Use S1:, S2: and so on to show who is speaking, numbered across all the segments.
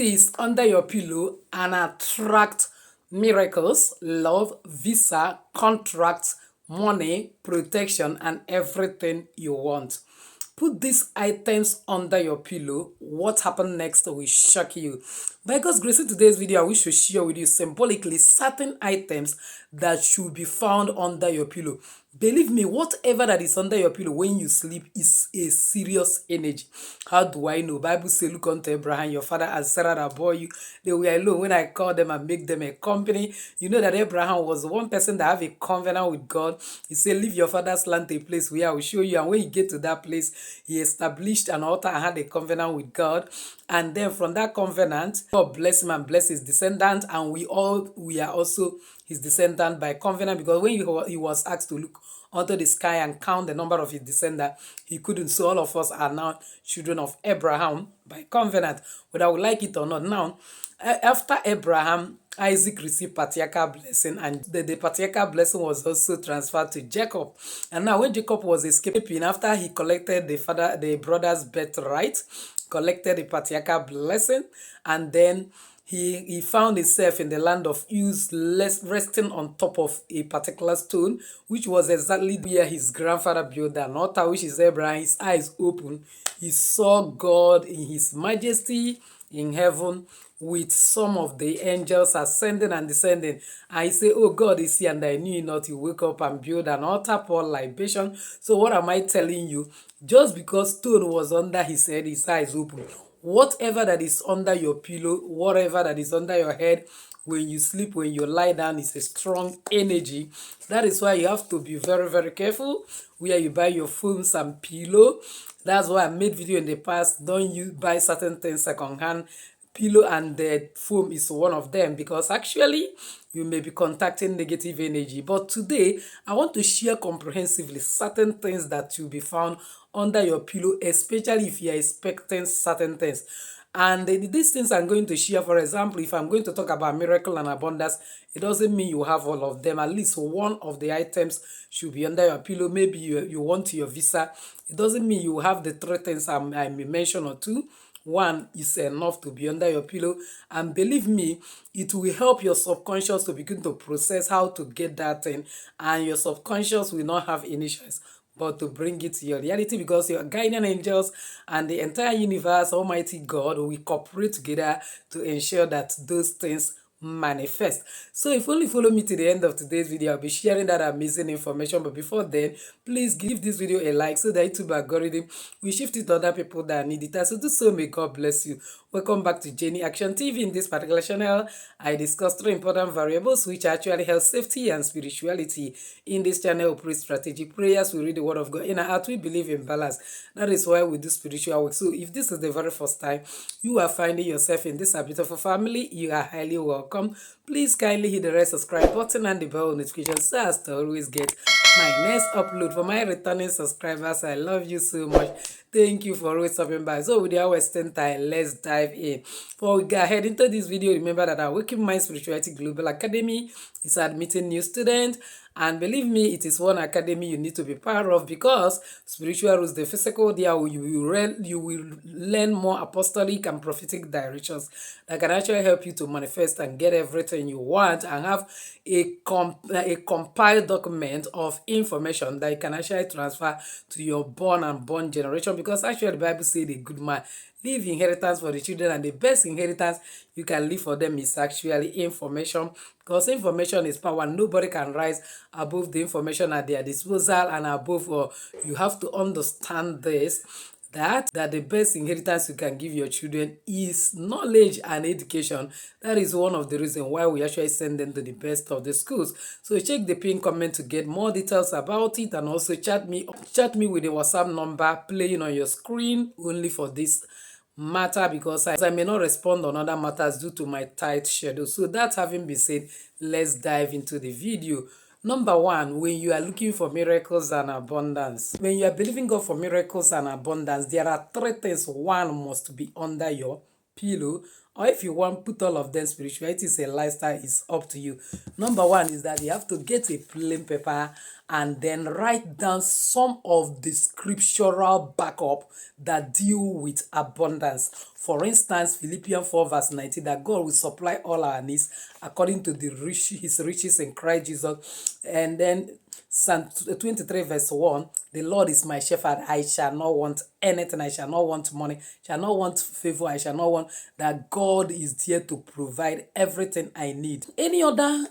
S1: this under your pillow and attract miracles, love, visa, contracts, money, protection, and everything you want. Put these items under your pillow. What happened next will shock you. By God's grace, in today's video, I wish to share with you symbolically certain items that should be found under your pillow. Believe me, whatever that is under your pillow when you sleep is a serious energy. How do I know? Bible says, look unto Abraham, your father and Sarah that bore you. They were alone when I called them and make them a company. You know that Abraham was one person that have a covenant with God. He said, leave your father's land to a place where I will show you. And when you get to that place, he established an altar and had a covenant with God. And then from that covenant, God bless him and bless his descendants. And we are also his descendant by covenant, because when he was asked to look onto the sky and count the number of his descendants, he couldn't. So all of us are now children of Abraham by covenant, whether we like it or not. Now, after Abraham, Isaac received patriarchal blessing, and the patriarchal blessing was also transferred to Jacob. And now when Jacob was escaping, after he collected the brother's birthright, collected the patriarchal blessing, and then he found himself in the land of Uz, resting on top of a particular stone, which was exactly where his grandfather built an altar, which is Abraham. His eyes opened. He saw God in his majesty in heaven with some of the angels ascending and descending. And he said, oh, God is here and I knew not. He woke up and built an altar, pour libation. So what am I telling you? Just because stone was under his head, his eyes opened. Whatever that is under your pillow, whatever that is under your head, when you sleep, when you lie down, is a strong energy. That is why you have to be very, very careful where you buy your foams and pillow. That's why I made video in the past. Don't you buy certain things second hand. Pillow and the foam is one of them, because actually you may be contacting negative energy. But today I want to share comprehensively certain things that will be found under your pillow, especially if you are expecting certain things. And these things I'm going to share, for example, if I'm going to talk about miracle and abundance, it doesn't mean you have all of them. At least one of the items should be under your pillow. Maybe you want your visa. It doesn't mean you have the three things I may mention or two. One is enough to be under your pillow, and believe me, it will help your subconscious to begin to process how to get that thing, and your subconscious will not have any choice but to bring it to your reality, because your guardian angels and the entire universe, Almighty God, will cooperate together to ensure that those things manifest. So if you only follow me to the end of today's video, I'll be sharing that amazing information. But before then, please give this video a like so that YouTube algorithm will shift it to other people that need it. So do so, may God bless you. Welcome back to Jenny Action TV. In this particular channel, I discuss three important variables which actually health, safety, and spirituality. In this channel, we pray strategic prayers, we read the word of God. In our heart, we believe in balance. That is why we do spiritual work. So if this is the very first time you are finding yourself in this beautiful family, you are highly welcome. Please kindly hit the red subscribe button and the bell notification so as to always get my next upload. For my returning subscribers, I love you so much. Thank you for always stopping by. So without wasting time, let's dive in. Before we go ahead into this video, remember that our Waking Mind Spirituality Global Academy is admitting new students. And believe me, it is one academy you need to be part of, because spiritual rules the physical. There you will learn more apostolic and prophetic directions that can actually help you to manifest and get everything you want, and have a compiled document of information that you can actually transfer to your born and born generation. Because actually the Bible says the good man leave inheritance for the children, and the best inheritance you can leave for them is actually information, because information is power. Nobody can rise above the information at their disposal, and above all, you have to understand this, that the best inheritance you can give your children is knowledge and education. That is one of the reasons why we actually send them to the best of the schools. So check the pinned comment to get more details about it, and also chat me with the WhatsApp number playing on your screen only for this matter, because I may not respond on other matters due to my tight schedule. So that having been said, let's dive into the video. Number one, when you are looking for miracles and abundance, when you are believing God for miracles and abundance, there are three things one must be under your pillow or if you want put all of them, spirituality is a lifestyle, is up to you. Number one is that you have to get a plain paper and then write down some of the scriptural backup that deal with abundance. For instance, Philippians 4 verse 19, that God will supply all our needs according to his riches in Christ Jesus. And then Psalm 23 verse 1, the Lord is my shepherd, I shall not want anything, I shall not want money, shall not want favor, I shall not want, that God is there to provide everything I need. Any other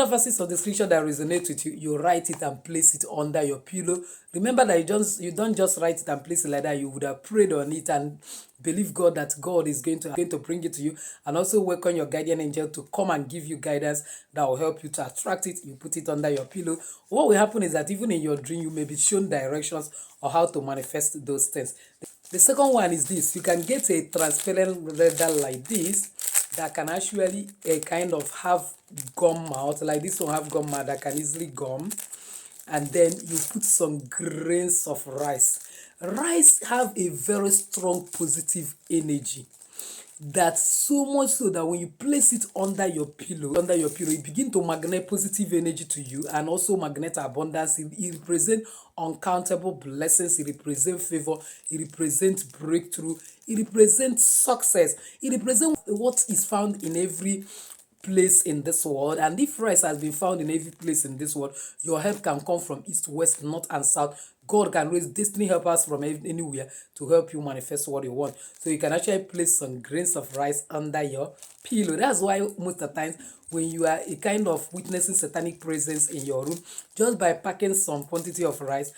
S1: verses of the scripture that resonate with you, you write it and place it under your pillow. Remember that you don't just write it and place it like that. You would have prayed on it and believe God that God is going to bring it to you, and also work on your guardian angel to come and give you guidance that will help you to attract it. You put it under your pillow. What will happen is that even in your dream, you may be shown directions or how to manifest those things. The second one is this: you can get a transparent leather like this that can actually kind of have gum mouth, like this one have gum mouth that can easily gum, and then you put some grains of rice. Rice have a very strong positive energy, that so much so that when you place it under your pillow, it begin to magnet positive energy to you, and also magnet abundance. It represents uncountable blessings, it represents favor, it represents breakthrough, it represents success, it represents what is found in every place in this world. And if rice has been found in every place in this world, your help can come from east, west, north, and south. God can raise destiny helpers from anywhere to help you manifest what you want. So you can actually place some grains of rice under your pillow. That's why most of the times when you are a kind of witnessing satanic presence in your room, just by packing some quantity of rice,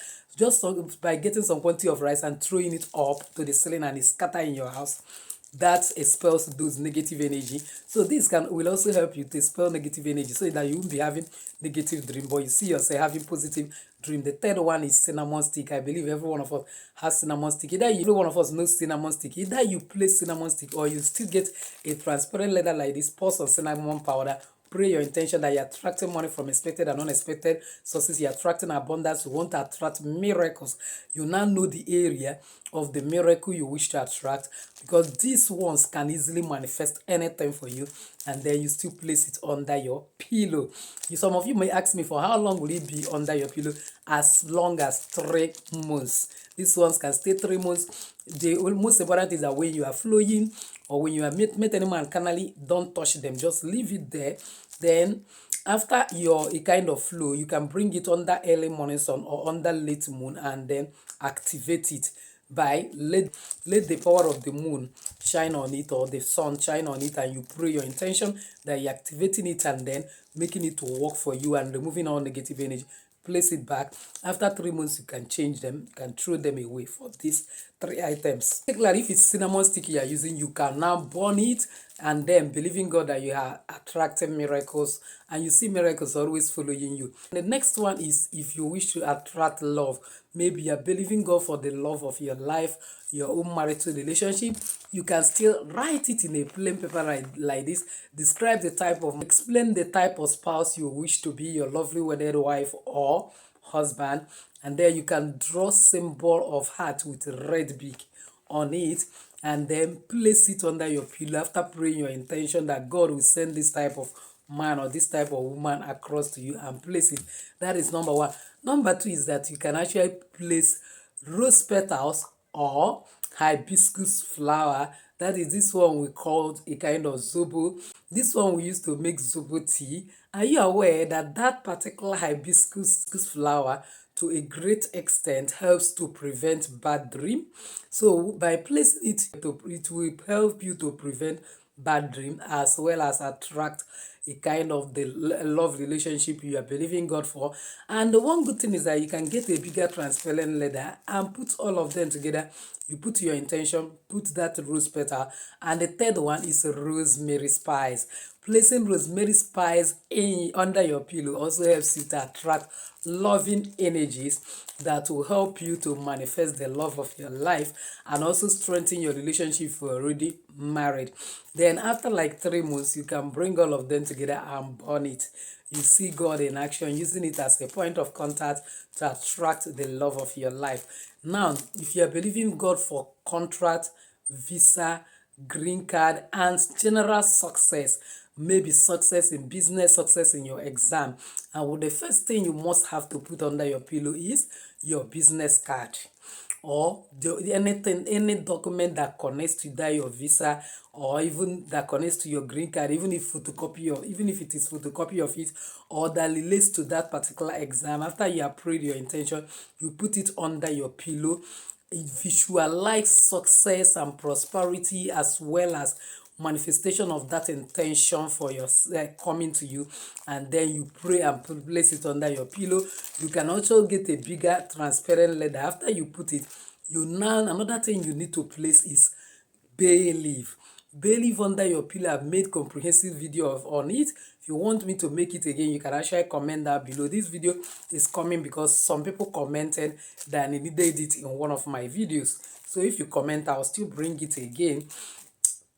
S1: by getting some quantity of rice and throwing it up to the ceiling and it scatter in your house, that expels those negative energy. So this will also help you to expel negative energy, so that you won't be having negative dream, but you see yourself having positive dream. The third one is cinnamon stick. I believe every one of us has cinnamon stick. Every one of us knows cinnamon stick. Either you place cinnamon stick or you still get a transparent leather like this, pour some cinnamon powder. Pray your intention that you're attracting money from expected and unexpected sources. You're attracting abundance. You want to attract miracles. You now know the area of the miracle you wish to attract, because these ones can easily manifest anything for you, and then you still place it under your pillow. Some of you may ask me, for how long will it be under your pillow? As long as 3 months. These ones can stay 3 months. The most important is that when you are flowing or when you are met any man carnally, don't touch them. Just leave it there. Then after your kind of flow, you can bring it under early morning sun or under late moon, and then activate it by let the power of the moon shine on it, or the sun shine on it, and you pray your intention that you're activating it and then making it to work for you and removing all negative energy. Place it back. After 3 months, you can change them, you can throw them away for these 3 items. Particularly if it's cinnamon stick you are using, you can now burn it and then believing God that you are attracting miracles, and you see miracles always following you. The next one is if you wish to attract love. Maybe you are believing God for the love of your life, your own marital relationship. You can still write it in a plain paper like this. Explain the type of spouse you wish to be, your lovely wedded wife or husband, and then you can draw symbol of heart with red beak on it, and then place it under your pillow after praying your intention that God will send this type of man or this type of woman across to you, and place it. That is number one. Number two is that you can actually place rose petals or hibiscus flower. That is this one we called a kind of zobo. This one we used to make zobo tea. Are you aware that that particular hibiscus flower to a great extent helps to prevent bad dream? So by placing it will help you to prevent bad dream, as well as attract a kind of the love relationship you are believing God for. And the one good thing is that you can get a bigger transparent leather and put all of them together. You put your intention, put that rose petal, and the third one is rosemary spice. Placing rosemary spice under your pillow also helps you to attract loving energies that will help you to manifest the love of your life, and also strengthen your relationship if you're already married. Then after like 3 months, you can bring all of them together and burn it. You see God in action, using it as a point of contact to attract the love of your life. Now, if you are believing God for contract, visa, green card, and general success. Maybe success in business, success in your exam. And the first thing you must have to put under your pillow is your business card, or anything, any document that connects to that your visa, or even that connects to your green card, even if it is photocopy of it, or that relates to that particular exam. After you have prayed your intention, you put it under your pillow. It visualize success and prosperity, as well as manifestation of that intention for your coming to you. And then you pray and place it under your pillow. You can also get a bigger transparent leather. After you put it, you now, another thing you need to place is bay leaf. Bay leaf under your pillow. I've made comprehensive video on it. If you want me to make it again, you can actually comment down below. This video is coming because some people commented that they needed it in one of my videos. So if you comment, I'll still bring it again.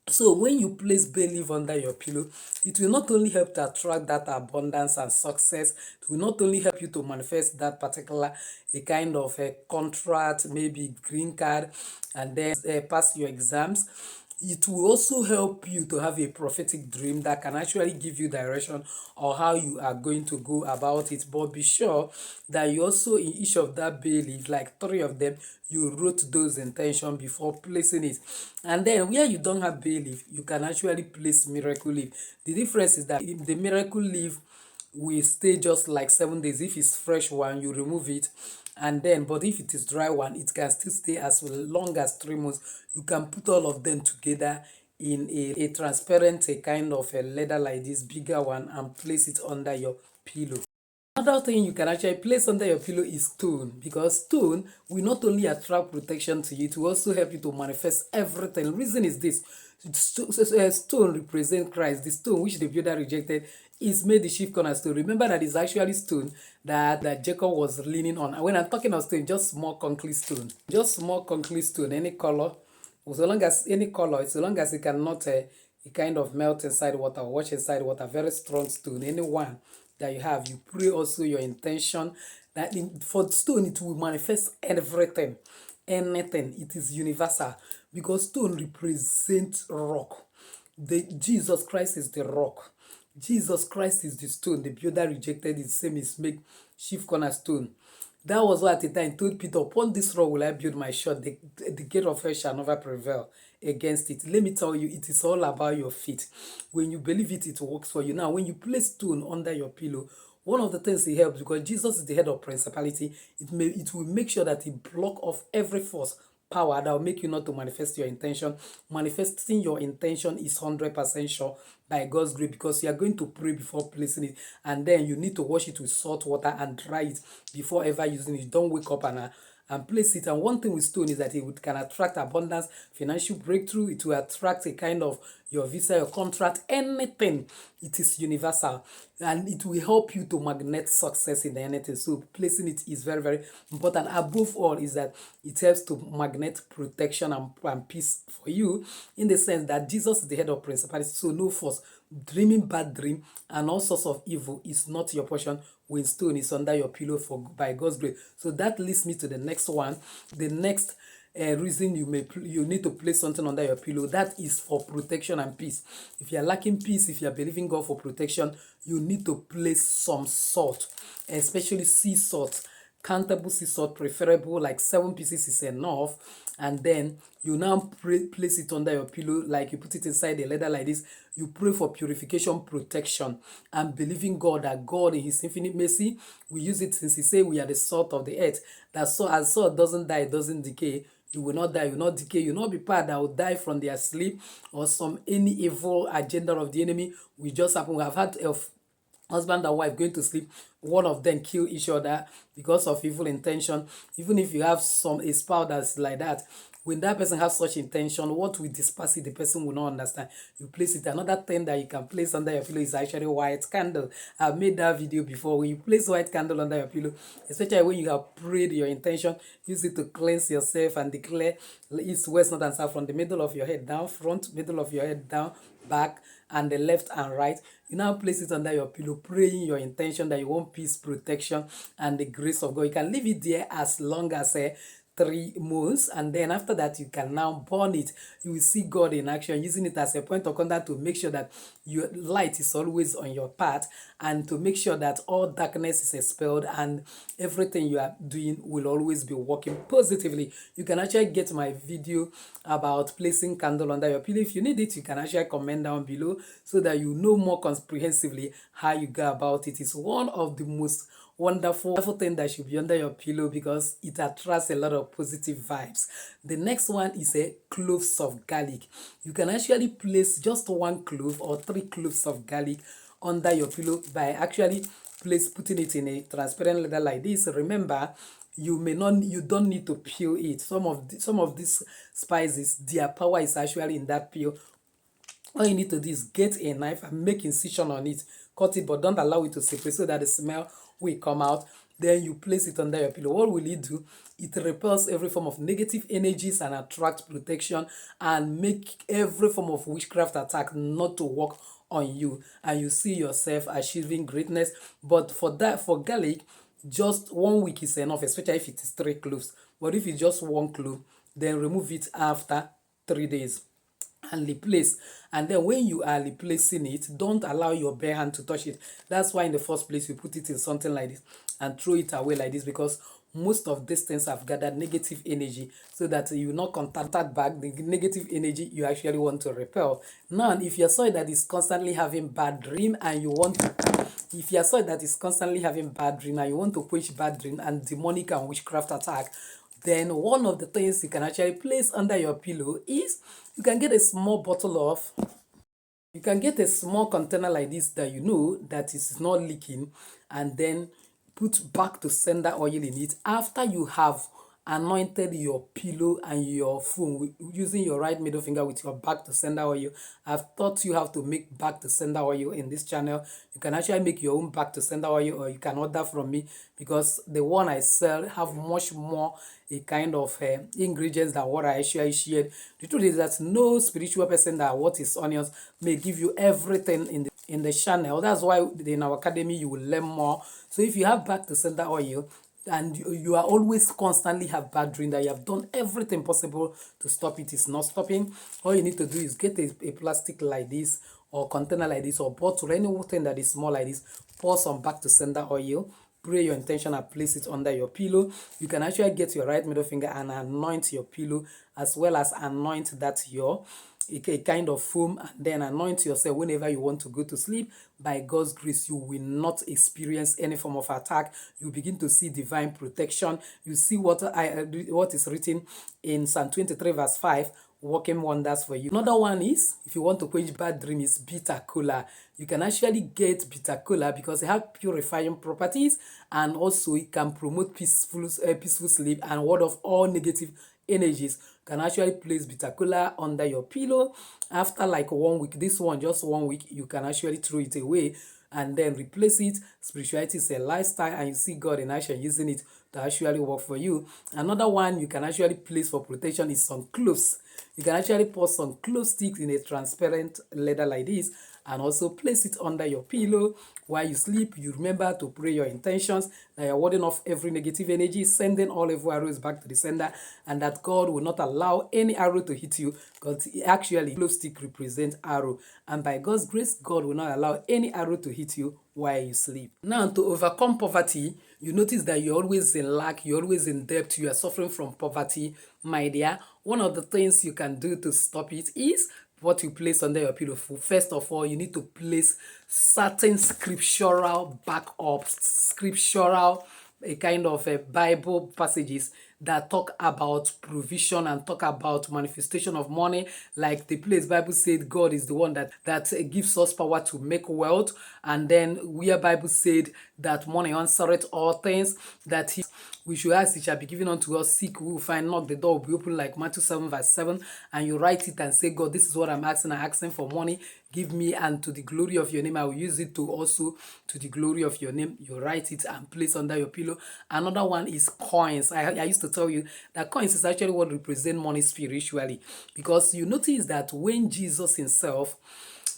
S1: So when you place bay leaf under your pillow, it will not only help to attract that abundance and success, it will not only help you to manifest that particular a kind of a contract, maybe green card, and then pass your exams. It will also help you to have a prophetic dream that can actually give you direction or how you are going to go about it. But be sure that you also, in each of that bay leaf, like 3 of them, you wrote those intentions before placing it. And then where you don't have bay leaf, you can actually place miracle leaf. The difference is that the miracle leaf will stay just like 7 days. If it's fresh one, you remove it, and then, but if it is dry one, it can still stay as long as 3 months. You can put all of them together in a transparent, a kind of a leather like this, bigger one, and place it under your pillow. Another thing you can actually place under your pillow is stone, because stone will not only attract protection to you, it will also help you to manifest everything. The reason is this: stone represents Christ. The stone which the builder rejected is made the chief cornerstone. Remember that it's actually stone that Jacob was leaning on. And when I'm talking of stone, just small concrete stone, any color, so long as any color, so long as it cannot it kind of melt inside water, wash inside water, very strong stone, any one that you have, you pray also your intention that for stone it will manifest everything, anything. It is universal, because stone represents rock. Jesus Christ is the rock. Jesus Christ is the stone. The builder rejected it, same is make chief cornerstone. That was what at the time told Peter, upon this rock will I build my church, the gate of hell shall never prevail against it. Let me tell you, it is all about your faith. When you believe it, it works for you. Now, when you place stone under your pillow, one of the things it helps, because Jesus is the head of principality, it will make sure that it block off every force, power that will make you not to manifest your intention. Manifesting your intention is 100% sure by God's grace, because you are going to pray before placing it, and then you need to wash it with salt water and dry it before ever using it. Don't wake up and place it. And one thing with stone is that can attract abundance, financial breakthrough. It will attract a kind of your visa, your contract, anything. It is universal, and it will help you to magnet success in anything. So placing it is very, very important. Above all is that it helps to magnet protection and peace for you, in the sense that Jesus is the head of principality. So no force, dreaming bad dream, and all sorts of evil is not your portion when stone is under your pillow by God's grace. So that leads me to the next one. The next reason you need to place something under your pillow, that is for protection and peace. If you are lacking peace, if you are believing God for protection, you need to place some salt, especially sea salt. Countable sea salt, preferable, like 7 pieces is enough. And then you now place it under your pillow, like you put it inside the leather like this. You pray for purification, protection, and believing God that God in his infinite mercy will use it, since he say we are the salt of the earth. That so as salt doesn't die, it doesn't decay, you will not die, you will not decay, you will not be part that will die from their sleep, or any evil agenda of the enemy will just happen. We have had husband and wife going to sleep, one of them kill each other because of evil intention. Even if you have a spouse that's like that, when that person has such intention, what will disperse it, the person will not understand. You place it. Another thing that you can place under your pillow is actually white candle. I've made that video before. When you place white candle under your pillow, especially when you have prayed your intention, use it to cleanse yourself and declare east, west, north, and south, from the middle of your head down, front, middle of your head down, back, and the left and right. You now place it under your pillow, praying your intention that you want peace, protection, and the grace of God. You can leave it there as long as 3 months, and then after that you can now burn it. You will see God in action, using it as a point of contact to make sure that your light is always on your path, and to make sure that all darkness is expelled and everything you are doing will always be working positively. You can actually get my video about placing candle under your pillow. If you need it, you can actually comment down below so that you know more comprehensively how you go about it. It's one of the most wonderful thing that should be under your pillow because it attracts a lot of positive vibes. The next one is a cloves of garlic. You can actually place just 1 clove or 3 cloves of garlic under your pillow by actually putting it in a transparent leather like this. Remember, you don't need to peel it. Some of these spices, their power is actually in that peel. All you need to do is get a knife and make incision on it, cut it, but don't allow it to separate so that the smell will come out. Then you place it under your pillow. What will it do? It repels every form of negative energies and attracts protection and make every form of witchcraft attack not to work on you, and you see yourself achieving greatness. But for garlic, just 1 week is enough, especially if it is 3 cloves. But if it's just 1 clove, then remove it after 3 days and replace. And then when you are replacing it, don't allow your bare hand to touch it. That's why in the first place you put it in something like this and throw it away like this, because most of these things have gathered negative energy, so that you not contact back the negative energy you actually want to repel. Now, if you're someone that is constantly having bad dream and you want to if you're someone that is constantly having bad dream and you want to quench bad dream and demonic and witchcraft attack, then one of the things you can actually place under your pillow is you can get a small bottle of you can get a small container like this that you know that is not leaking, and then put back to sender oil in it after you have anointed your pillow and your phone using your right middle finger with your back to sender oil. I've taught you how to make back to sender oil in this channel. You can actually make your own back to sender oil, or you can order from me, because the one I sell have much more a kind of ingredients than what I actually shared. The truth is that no spiritual person that what is onions may give you everything in the channel. That's why in our academy you will learn more. So if you have back to sender oil and you are always constantly have bad dream that you have done everything possible to stop it, is not stopping, all you need to do is get a plastic like this, or container like this, or bottle, anything that is small like this, pour some back to sender oil, pray your intention and place it under your pillow. You can actually get your right middle finger and anoint your pillow, as well as anoint that your a kind of foam, and then anoint yourself whenever you want to go to sleep. By God's grace, you will not experience any form of attack. You begin to see divine protection. You see what is written in Psalm 23 verse 5, working wonders for you. Another one is, if you want to quench bad dream, is bitter cola. You can actually get bitter cola because it has purifying properties, and also it can promote peaceful sleep and ward off all negative energies. You can actually place bitter cola under your pillow after like 1 week. This one, just 1 week, you can actually throw it away and then replace it. Spirituality is a lifestyle, and you see God in action using it to actually work for you. Another one you can actually place for protection is some cloves. You can actually pour some clove sticks in a transparent leather like this and also place it under your pillow while you sleep. You remember to pray your intentions that you're warding off every negative energy, sending all evil arrows back to the sender, and that God will not allow any arrow to hit you, because actually clove stick represents arrow, and by God's grace, God will not allow any arrow to hit you while you sleep. Now, to overcome poverty, you notice that you're always in lack, you're always in debt, you are suffering from poverty, my dear. One of the things you can do to stop it is what you place under your pillow. First of all, you need to place certain scriptural backups, scriptural a kind of a Bible passages that talk about provision and talk about manifestation of money. Like the place Bible said God is the one that gives us power to make wealth, and then where Bible said that money answereth all things, that we should ask, it shall be given unto us, seek we will find, knock the door will be open, like Matthew 7 verse 7. And you write it and say, God, this is what I'm asking for money, give me, and to the glory of your name I will use it, to also to the glory of your name. You write it and place under your pillow. Another one is coins. I used to tell you that coins is actually what represent money spiritually, because you notice that when Jesus himself,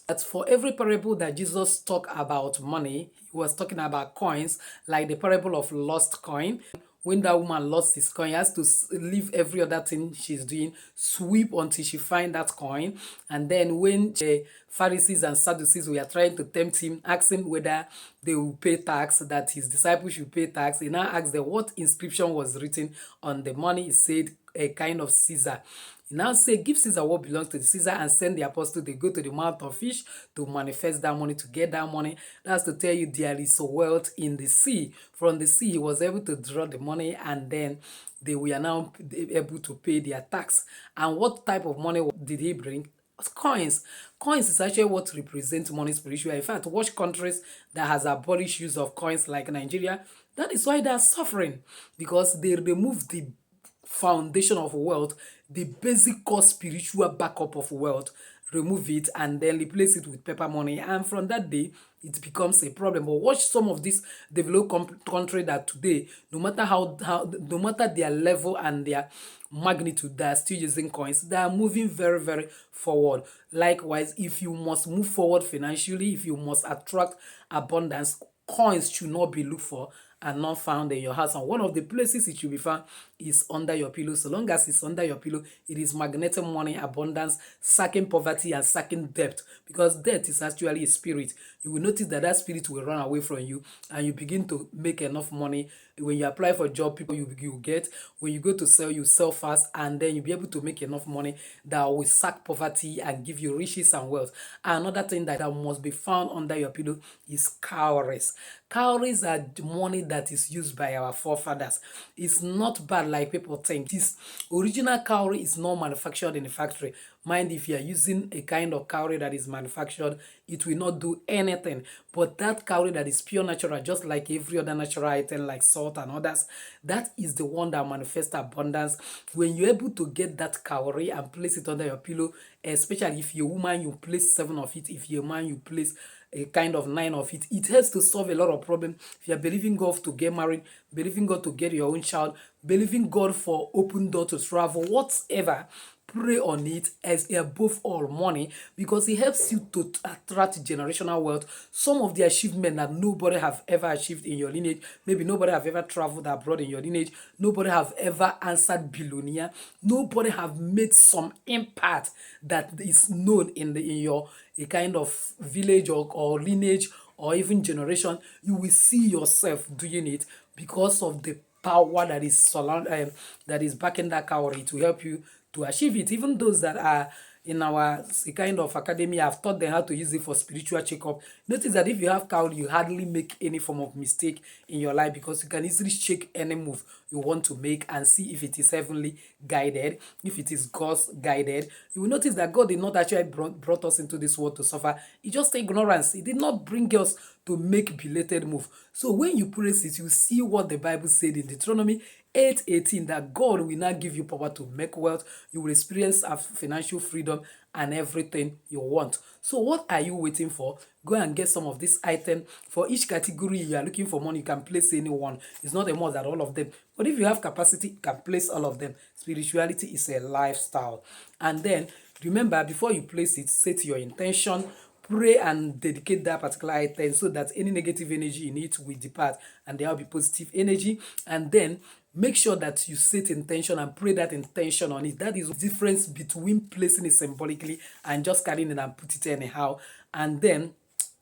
S1: that for every parable that Jesus talked about money, he was talking about coins, like the parable of lost coin. when that woman lost his coin, he has to leave every other thing she's doing, sweep until she find that coin. And then when the Pharisees and Sadducees were trying to tempt him, ask him whether they will pay tax, that his disciples should pay tax, he now asked them what inscription was written on the money. He said, a kind of Caesar. He now say, give Caesar what belongs to the Caesar, and send the apostle. They go to the mouth of fish to manifest that money, to get that money. That's to tell you there is wealth in the sea. From the sea, he was able to draw the money, and then they were now able to pay their tax. And what type of money did he bring? Coins. Coins is actually what represents money spiritually. In fact, watch countries that has abolished use of coins like Nigeria. That is why they are suffering, because they remove the foundation of wealth, the basic core spiritual backup of wealth, remove it and then replace it with paper money. And from that day, it becomes a problem. But watch some of these developed country that today, no matter no matter their level and their magnitude, they are still using coins. They are moving very, very forward. Likewise, if you must move forward financially, if you must attract abundance, coins should not be looked for and not found in your house. And one of the places it should be found is under your pillow. So long as it's under your pillow, it is magnetic money, abundance, sacking poverty, and sacking debt. Because debt is actually a spirit. You will notice that that spirit will run away from you, and you begin to make enough money. When you apply for a job, people you get. When you go to sell, you sell fast, and then you'll be able to make enough money that will sack poverty and give you riches and wealth. Another thing that must be found under your pillow is cowries. Cowries are the money that is used by our forefathers. It's not bad like people think. This original cowrie is not manufactured in a factory. Mind, if you are using a kind of cowrie that is manufactured, it will not do anything. But that cowrie that is pure natural, just like every other natural item like salt and others, that is the one that manifests abundance. When you're able to get that cowrie and place it under your pillow, especially if you're a woman, you place 7 of it. If you're a man, you place a kind of 9 of it. It helps to solve a lot of problems. If you're believing God to get married, believing God to get your own child, believing God for open door to travel, whatever, pray on it as above all money, because it helps you to attract generational wealth. Some of the achievements that nobody have ever achieved in your lineage, maybe nobody have ever traveled abroad in your lineage, nobody have ever answered billionaire, nobody have made some impact that is known in your a kind of village or lineage or even generation. You will see yourself doing it because of the power that is that is backing that cowrie to help you to achieve it. Even those that are in our kind of academy, I've taught them how to use it for spiritual checkup. Notice that if you have cowrie, you hardly make any form of mistake in your life, because you can easily check any move you want to make and see if it is heavenly guided, if it is God's guided. You will notice that God did not actually brought us into this world to suffer. He just ignorance. He did not bring us to make belated move. So when you praise it, you see what the Bible said in Deuteronomy 8:18, that God will now give you power to make wealth. You will experience financial freedom and everything you want. So what are you waiting for? Go and get some of this item. For each category you are looking for money, you can place any one. It's not a must that all of them. But if you have capacity, you can place all of them. Spirituality is a lifestyle. And then remember, before you place it, set your intention. Pray and dedicate that particular item so that any negative energy in it will depart and there will be positive energy. And then make sure that you set intention and pray that intention on it. That is the difference between placing it symbolically and just carrying it and put it anyhow. And then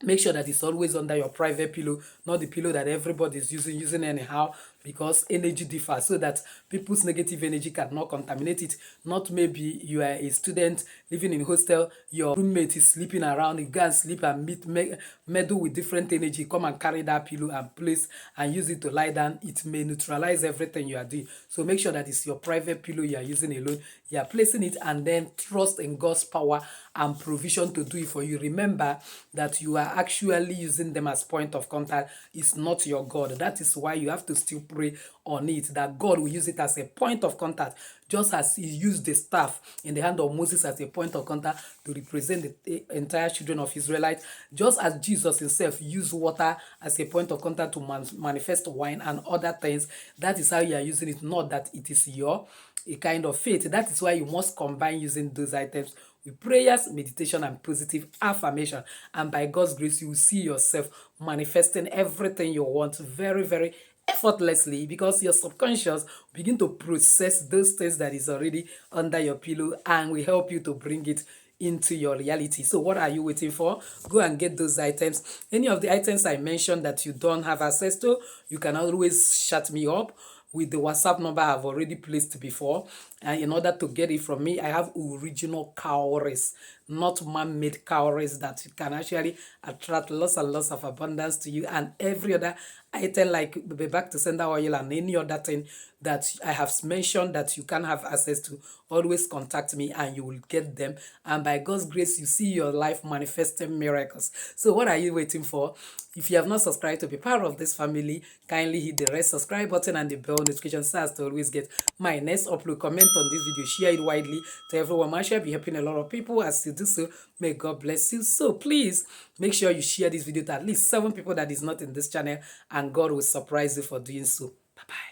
S1: make sure that it's always under your private pillow, not the pillow that everybody is using anyhow, because energy differs, so that people's negative energy cannot contaminate it. Not maybe you are a student living in a hostel, your roommate is sleeping around, you go and sleep and meddle with different energy, come and carry that pillow and place and use it to lie down. It may neutralize everything you are doing. So make sure that it's your private pillow you are using alone. You are placing it, and then trust in God's power and provision to do it for you. Remember that you are actually using them as point of contact. It's not your God. That is why you have to still pray on it, that God will use it as a point of contact, just as he used the staff in the hand of Moses as a point of contact to represent the entire children of Israelites, just as Jesus himself used water as a point of contact to manifest wine and other things. That is how you are using it, not that it is your a kind of faith. That is why you must combine using those items with prayers, meditation, and positive affirmation. And by God's grace, you will see yourself manifesting everything you want very, very effortlessly, because your subconscious begin to process those things that is already under your pillow and will help you to bring it into your reality. So what are you waiting for? Go and get those items. Any of the items I mentioned that you don't have access to, you can always shut me up with the WhatsApp number I've already placed before. And in order to get it from me, I have original cowries, not man-made cowries that can actually attract lots and lots of abundance to you, and every other item like the back to sender oil and any other thing that I have mentioned that you can have access to. Always contact me and you will get them. And by God's grace, you see your life manifesting miracles. So what are you waiting for? If you have not subscribed to be part of this family, kindly hit the red subscribe button and the bell notification so as to always get my next upload. Comment on this video, share it widely to everyone. I shall be helping a lot of people. As you do so, may God bless you. So please make sure you share this video to at least 7 people that is not in this channel, and God will surprise you for doing so. Bye bye.